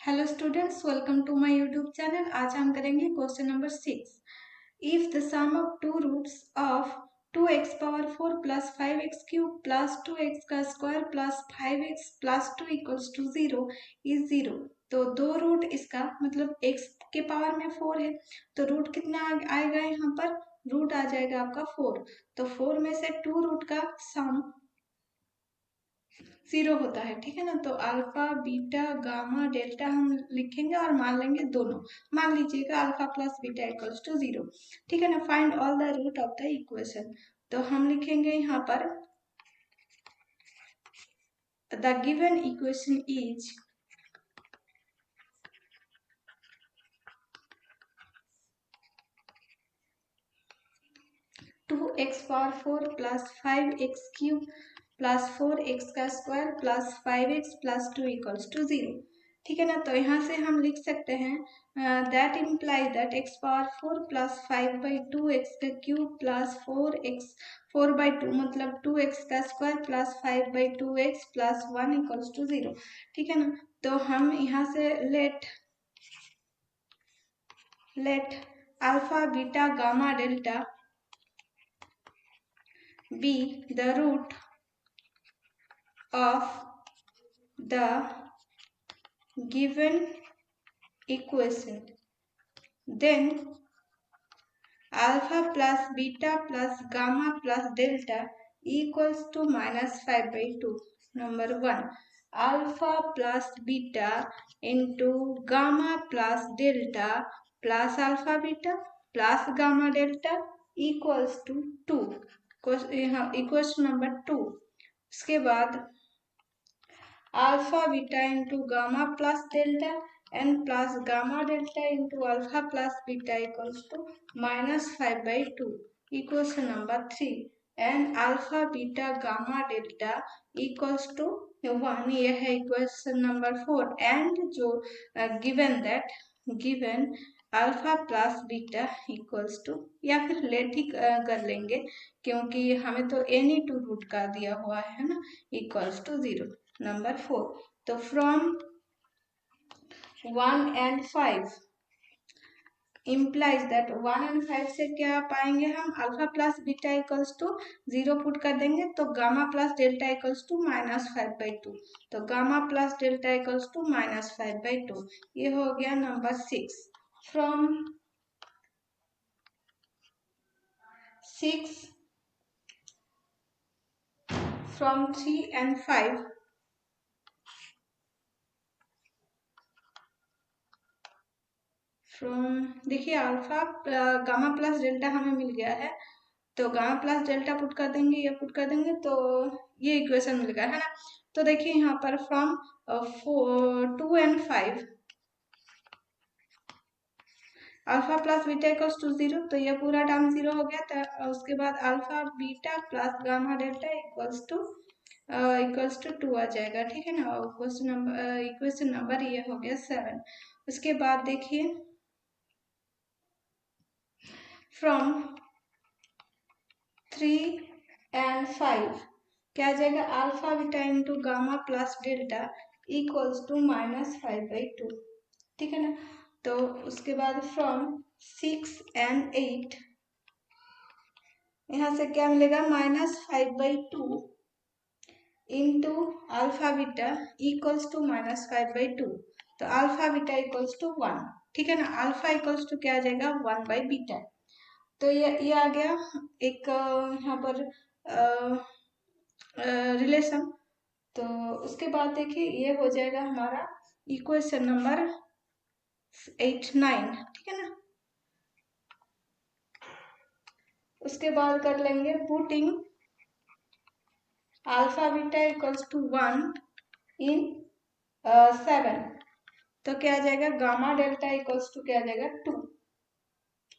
Hello students, welcome to my YouTube channel. आज हम करेंगे question number 6। If the sum of two roots of 2x power 4 plus 5x cube plus 2x का square plus 5x plus 2 equals to 0 is 0, तो दो root इसका मतलब x के power में 4 है, तो रूट कितना आएगा यहाँ पर? रूट आ जाएगा आपका 4। तो 4 में से टू रूट का सम 0 होता है, ठीक है ना। तो अल्फा बीटा गामा डेल्टा हम लिखेंगे और मान लेंगे दोनों। मान लीजिएगा alpha plus beta equals to 0, ठीक है ना। Find all the root of the equation. तो हम लिखेंगे यहाँ पर the given equation is two x power 4 plus 5x cube plus 4x का square plus 5x plus 2 equals to 0, ठीक है ना। तो यहाँ से हम लिख सकते हैं that imply that x power 4 plus 5/2x का क्यूब प्लस 4/2 मतलब 2x का square plus 5/2x plus 1 equals to 0, ठीक है ना। तो हम यहाँ से let alpha beta gamma delta be the root of the given equation, then alpha plus beta plus gamma plus delta equals to minus 5/2. Number 1, alpha plus beta into gamma plus delta plus alpha beta plus gamma delta equals to 2. Equation number 2। उसके बाद alpha beta into gamma plus delta and plus gamma delta into alpha plus beta equals to minus 5/2। Equation number 3 and alpha beta gamma delta equals to 1, ये है equation number 4। And जो given alpha plus beta equals to, या फिर late ही कर लेंगे क्योंकि हमें तो एनी टू रूट का दिया हुआ है ना, इक्वल्स टू 0। नंबर 4, तो from 1 and 5 implies that 1 and 5 से क्या पाएंगे हम? Alpha plus beta equals to 0 put कर देंगे तो gamma plus delta equals to -5/2, तो gamma plus delta equals to -5/2। ये हो गया नंबर 6। फ्रॉम 3 and 5 देखिए अल्फा गामा प्लस डेल्टा हमें मिल गया है, तो गामा प्लस डेल्टा पुट कर देंगे, ये पुट कर देंगे तो ये इक्वेशन मिल गया है ना। तो देखिए यहाँ पर from 2 and 5 alpha plus beta equals to 0, तो ये पूरा टर्म 0 हो गया। तो उसके बाद alpha beta plus gamma delta equals to 2 आ जाएगा, ठीक है ना। इक्वेशन नंबर ये हो गया 7। उसके बाद देखिए फ्रॉम 3 and 5 क्या आ जाएगा? Alpha beta into gamma plus delta equals to -5/2, ठीक है ना। तो उसके बाद फ्रॉम 6 and 8 यहाँ से क्या मिलेगा? -5/2 into alpha beta equals to -5/2, तो अल्फा बीटा इक्वल्स टू 1, ठीक है ना। अल्फा इक्वल्स टू क्या आ जाएगा? 1/बीटा। तो ये आ गया एक यहाँ पर रिलेशन। तो उसके बाद देखिए ये हो जाएगा हमारा इक्वेशन नंबर 8 9, ठीक है ना। उसके बाद कर लेंगे putting alpha beta equals to 1 in 7, तो क्या आ जाएगा? गामा डेल्टा इक्वल्स टू क्या आ जाएगा? 2,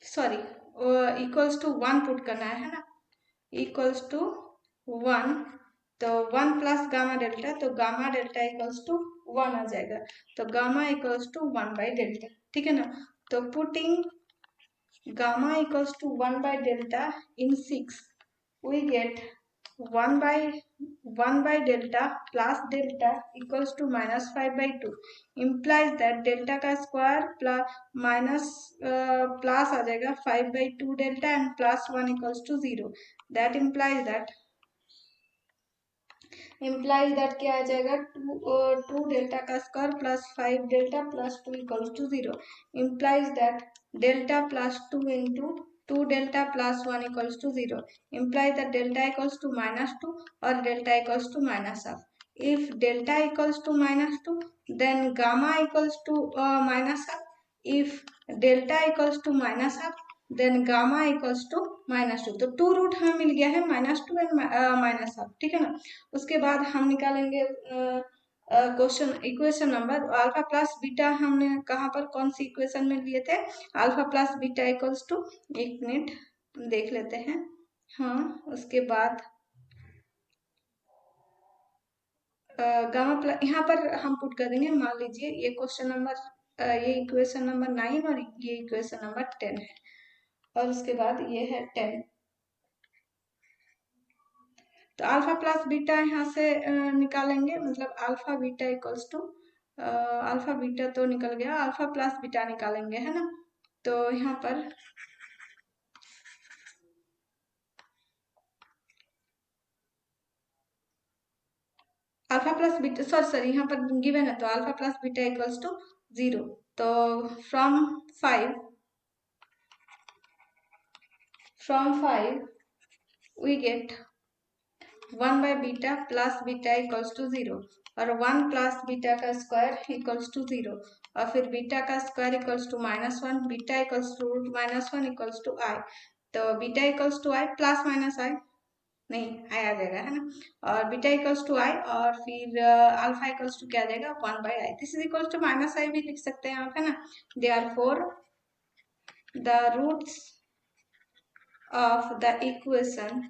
सॉरी इक्वल्स टू 1 पुट करना है ना, इक्वल्स टू 1, तो 1 प्लस गामा डेल्टा, तो गामा डेल्टा इक्वल्स टू 1 आ जाएगा, तो गामा इक्वल्स टू 1/डेल्टा, ठीक है ना। तो पुटिंग गामा इक्वल्स टू 1/डेल्टा in 6 we get 1 by delta plus delta equals to -5/2 implies that delta का स्क्वायर प्लस माइनस प्लस आ जाएगा 5/2 delta and +1 equals to 0. That implies that क्या आ जाएगा 2 डेल्टा का square plus 5 delta plus 2 equals to 0. implies that delta plus 2 into 2 delta plus 1 equals to 0. implies that delta equals to -2 और delta equals to -half. If delta equals to -2, then gamma equals to -half. If delta equals to -half, then gamma equals to -2. तो 2 root हमें मिल गया है -2 and -half. ठीक है ना. उसके बाद हम निकालेंगे question equation number alpha plus beta. हमने कहाँ पर कौन सी इक्वेशन में लिए थे? Alpha plus beta equals to, 1 minute देख लेते हैं. हाँ, उसके बाद गामा प्लस यहाँ पर हम पुट कर देंगे. मान लीजिए ये क्वेश्चन नंबर ये इक्वेशन नंबर 9 और ये इक्वेशन नंबर 10 है और उसके बाद ये है 10. तो अल्फा प्लस बीटा यहाँ से निकालेंगे. मतलब alpha beta equals to alpha beta तो निकल गया, अल्फा प्लस बीटा निकालेंगे, है ना. तो यहाँ पर अल्फा प्लस बीटा सॉरी यहाँ पर गिवन है तो alpha plus beta equals to 0. तो from 5 we get 1 by beta plus beta equals to 0 और 1 प्लस बीटा का स्क्वायर इक्वल्स टू 0 और फिर बीटा का square equals to -1. Beta equals to -1 equals to i. तो beta equals to i plus minus i नहीं आई आ जाएगा, है ना. और बीटा इक्वल्स टू आई और फिर अल्फा इक्वल्स टू क्या आ जाएगा 1 by i. This is equals to -आई भी लिख सकते हैं आप, है ना. Therefore the roots of the equation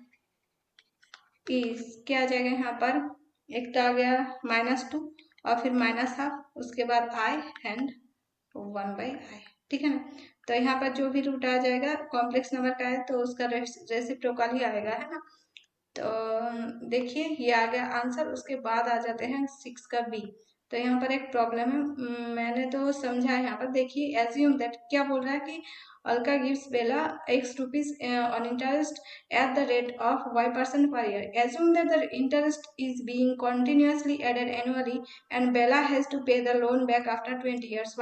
is क्या आ जाएगा यहाँ पर. एक तो आ गया -2 और फिर -half, उसके बाद आई एंड 1 by आई. ठीक है ना. तो यहाँ पर जो भी रूट आ जाएगा कॉम्प्लेक्स नंबर का है तो उसका रेसिप्रोकल ही आएगा, है ना. तो देखिए ये आ गया आंसर. उसके बाद आ जाते हैं 6 का बी. तो यहाँ पर एक प्रॉब्लम है, मैंने तो समझा है. यहाँ पर देखिए एज्यूम दैट क्या बोल रहा है कि Alka gives Bella X rupees on interest at the rate of Y% per year. Assume that the interest is being continuously added annually and Bella has to pay the loan back after 20 years.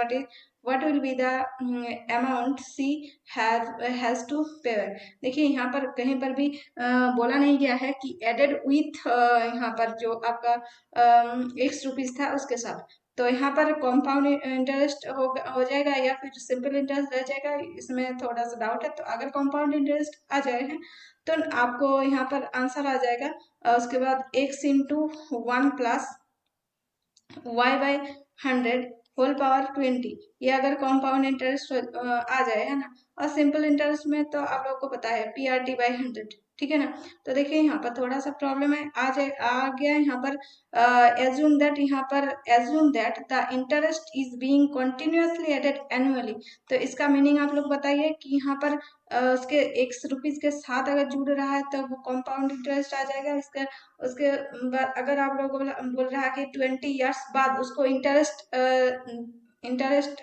What will be the amount she has to pay back? देखिए यहाँ पर कहीं पर भी बोला नहीं गया है कि एडेड विथ यहाँ पर जो आपका X रुपीज था उसके साथ. तो यहाँ पर कॉम्पाउंड इंटरेस्ट हो जाएगा या फिर सिंपल इंटरेस्ट रह जाएगा, इसमें थोड़ा सा डाउट है. तो अगर कॉम्पाउंड इंटरेस्ट आ जाए हैं तो आपको यहाँ पर आंसर आ जाएगा. उसके बाद x into 1 plus y/100 whole power 20. ये अगर कॉम्पाउंड इंटरेस्ट आ जाए, है ना. और सिंपल इंटरेस्ट में तो आप लोगों को पता है PRT/100. ठीक है ना. तो देखिए यहाँ पर थोड़ा सा प्रॉब्लम है. आ गया यहाँ पर assume that the interest is being continuously added annually. तो इसका मीनिंग आप लोग बताइए कि यहाँ पर उसके X रुपीज के साथ अगर जुड़ रहा है तो वो कॉम्पाउंड इंटरेस्ट आ जाएगा. उसके बाद अगर आप लोग बोल रहा है कि 20 ईयर्स बाद उसको इंटरेस्ट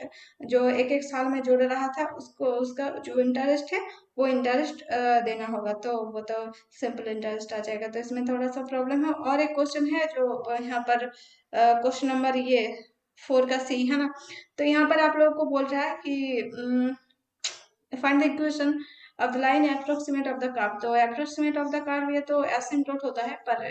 जो एक साल में जोड़ रहा था उसको उसका जो इंटरेस्ट है वो इंटरेस्ट देना होगा, तो वो तो सिंपल इंटरेस्ट आ जाएगा. तो इसमें थोड़ा सा प्रॉब्लम है. और एक क्वेश्चन है जो यहाँ पर क्वेश्चन नंबर ये 4 का सी, है ना. तो यहाँ पर आप लोगों को बोल रहा है कि find the equation of the line approximate of the curve. तो अप्रोक्सीमेट ऑफ द कर्व ये तो एसिम्प्टोट होता है, पर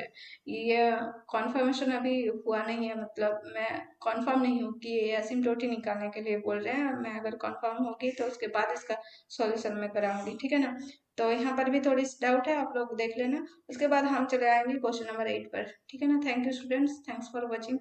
ये कॉन्फर्मेशन अभी हुआ नहीं है. मतलब मैं कॉन्फर्म नहीं हूँ कि ये एसिम्प्टोट ही निकालने के लिए बोल रहे हैं. मैं अगर कॉन्फर्म होगी तो उसके बाद इसका सॉल्यूशन में कराऊंगी. ठीक है ना. तो यहाँ पर भी थोड़ी सी डाउट है, आप लोग देख लेना. उसके बाद हम चले आएंगे क्वेश्चन नंबर 8 पर. ठीक है ना. Thank you students, thanks for watching.